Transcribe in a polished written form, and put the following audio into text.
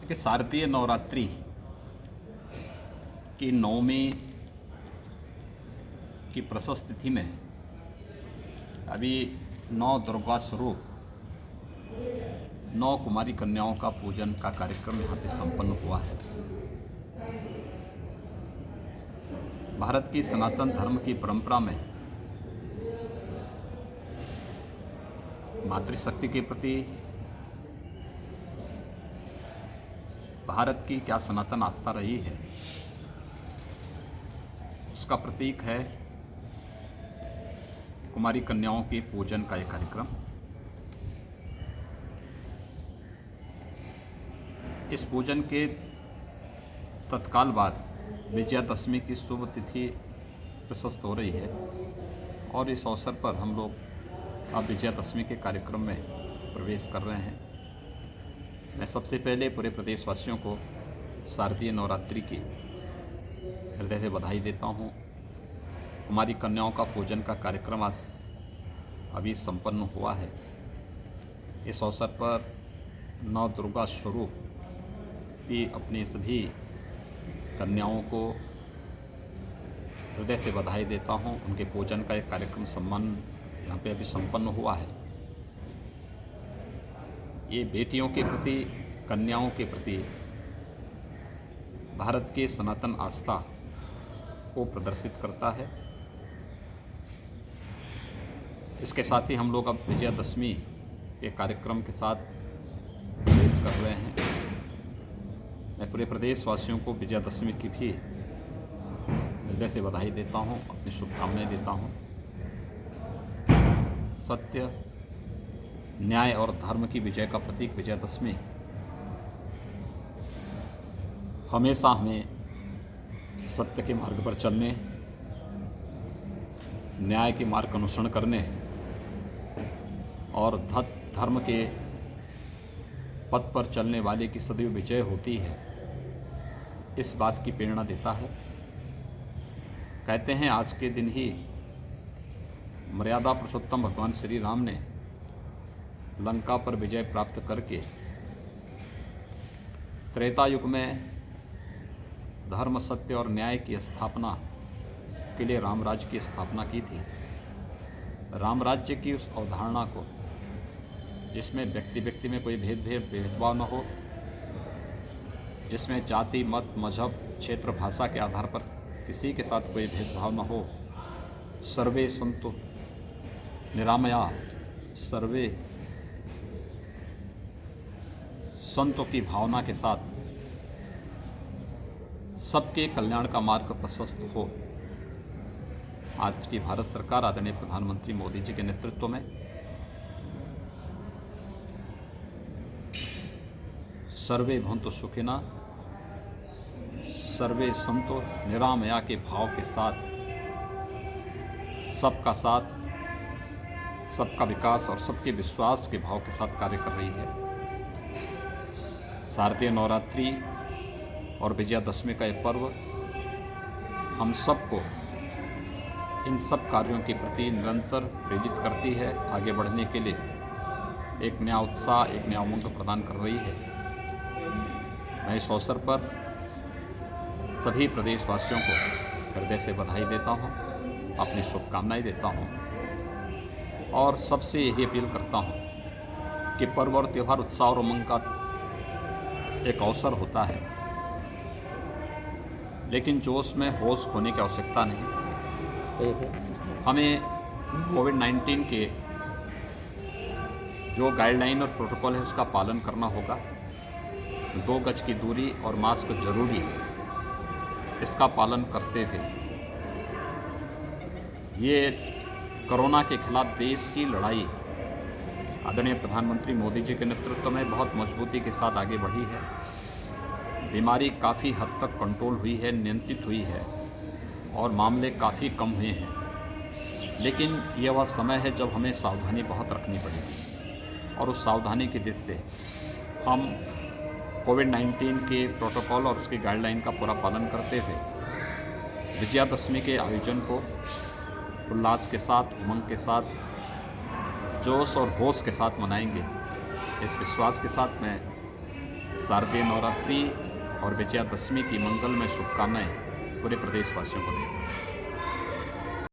कि शारदीय नवरात्रि की नवमी की प्रशस्त तिथि में अभी 9 दुर्गा स्वरूप 9 कुमारी कन्याओं का पूजन का कार्यक्रम यहाँ पे संपन्न हुआ है। भारत की सनातन धर्म की परंपरा में मातृशक्ति के प्रति भारत की क्या सनातन आस्था रही है, उसका प्रतीक है कुमारी कन्याओं के पूजन का एक कार्यक्रम। इस पूजन के तत्काल बाद विजयादशमी की शुभ तिथि प्रशस्त हो रही है और इस अवसर पर हम लोग अब विजयादशमी के कार्यक्रम में प्रवेश कर रहे हैं। मैं सबसे पहले पूरे प्रदेशवासियों को शारदीय नवरात्रि की हृदय से बधाई देता हूँ। कुमारी कन्याओं का पूजन का कार्यक्रम आज अभी संपन्न हुआ है। इस अवसर पर 9 दुर्गा स्वरूप भी अपनी सभी कन्याओं को हृदय से बधाई देता हूँ। उनके पूजन का एक कार्यक्रम सम्मान यहाँ पे अभी संपन्न हुआ है। ये बेटियों के प्रति, कन्याओं के प्रति भारत के सनातन आस्था को प्रदर्शित करता है। इसके साथ ही हम लोग अब विजयादशमी के कार्यक्रम के साथ प्रवेश कर रहे हैं। मैं पूरे प्रदेशवासियों को विजयादशमी की भी हृदय से बधाई देता हूँ, अपनी शुभकामनाएं देता हूँ। सत्य, न्याय और धर्म की विजय का प्रतीक विजयादशमी हमेशा हमें सत्य के मार्ग पर चलने, न्याय के मार्ग का अनुसरण करने और धर्म के पथ पर चलने वाले की सदैव विजय होती है, इस बात की प्रेरणा देता है। कहते हैं आज के दिन ही मर्यादा पुरुषोत्तम भगवान श्री राम ने लंका पर विजय प्राप्त करके त्रेता युग में धर्म, सत्य और न्याय की स्थापना के लिए राम राज्य की स्थापना की थी। राम राज्य की उस अवधारणा को, जिसमें व्यक्ति व्यक्ति में कोई भेदभाव न हो, जिसमें जाति, मत, मजहब, क्षेत्र, भाषा के आधार पर किसी के साथ कोई भेदभाव न हो, सर्वे संतो निरामया, सर्वे संतों की भावना के साथ सबके कल्याण का मार्ग प्रशस्त हो। आज की भारत सरकार आदरणीय प्रधानमंत्री मोदी जी के नेतृत्व में सर्वे भवन्तु सुखिनः, सर्वे संतो निरामया के भाव के साथ सबका साथ, सबका विकास और सबके विश्वास के भाव के साथ कार्य कर रही है। शारदीय नवरात्रि और विजयादशमी का यह पर्व हम सबको इन सब कार्यों के प्रति निरंतर प्रेरित करती है, आगे बढ़ने के लिए एक नया उत्साह, एक नया उमंग प्रदान कर रही है। मैं इस अवसर पर सभी प्रदेशवासियों को हृदय से बधाई देता हूँ, अपनी शुभकामनाएं देता हूँ और सबसे यही अपील करता हूँ कि पर्व और त्यौहार उत्साह और उमंग का एक अवसर होता है, लेकिन जोश में होश खोने की आवश्यकता नहीं। हमें कोविड-19 के जो गाइडलाइन और प्रोटोकॉल है उसका पालन करना होगा। 2 गज की दूरी और मास्क जरूरी है, इसका पालन करते हुए ये कोरोना के खिलाफ देश की लड़ाई आदरणीय प्रधानमंत्री मोदी जी के नेतृत्व में बहुत मजबूती के साथ आगे बढ़ी है। बीमारी काफ़ी हद तक कंट्रोल हुई है, नियंत्रित हुई है और मामले काफ़ी कम हुए हैं। लेकिन यह वह समय है जब हमें सावधानी बहुत रखनी पड़ेगी और उस सावधानी की दृष्टि से हम कोविड-19 के प्रोटोकॉल और उसकी गाइडलाइन का पूरा पालन करते हुए विजयादशमी के आयोजन को उल्लास के साथ, उमंग के साथ, जोश और होश के साथ मनाएंगे। इस विश्वास के साथ मैं शारदीय नवरात्रि और विजयादशमी की मंगलमय शुभकामनाएं पूरे प्रदेशवासियों को दें।